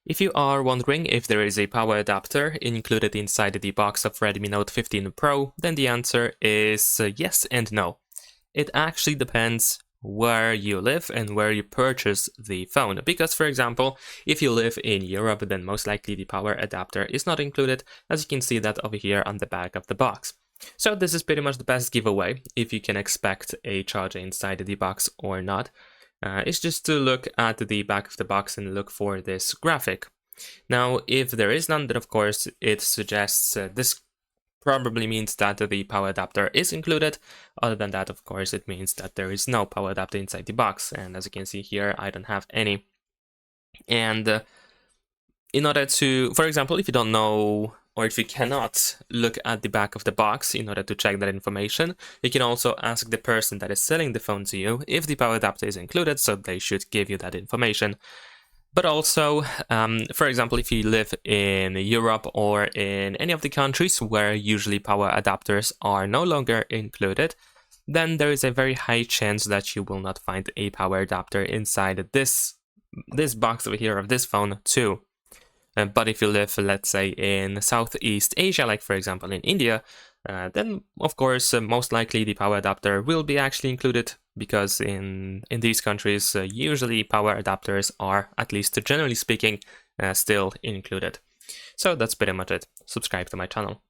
If you are wondering if there is a power adapter included inside the box of Redmi Note 15 Pro, then the answer is yes and no. It actually depends where you live and where you purchase the phone. Because, for example, if you live in Europe, then most likely the power adapter is not included, as you can see that over here on the back of the box. So this is pretty much the best giveaway if you can expect a charger inside the box or not. It's just to look at the back of the box and look for this graphic. Now, if there is none, then of course it suggests this probably means that the power adapter is included. Other than that, of course, it means that there is no power adapter inside the box. And as you can see here, I don't have any. And in order to, for example, if you don't know or if you cannot look at the back of the box in order to check that information, you can also ask the person that is selling the phone to you if the power adapter is included, so they should give you that information. But also, for example, if you live in Europe or in any of the countries where usually power adapters are no longer included, then there is a very high chance that you will not find a power adapter inside this box over here of this phone too. But if you live, let's say, in Southeast Asia, like for example in India, then of course most likely the power adapter will be actually included, because in these countries usually power adapters are, at least generally speaking, still included. So that's pretty much it. Subscribe to my channel.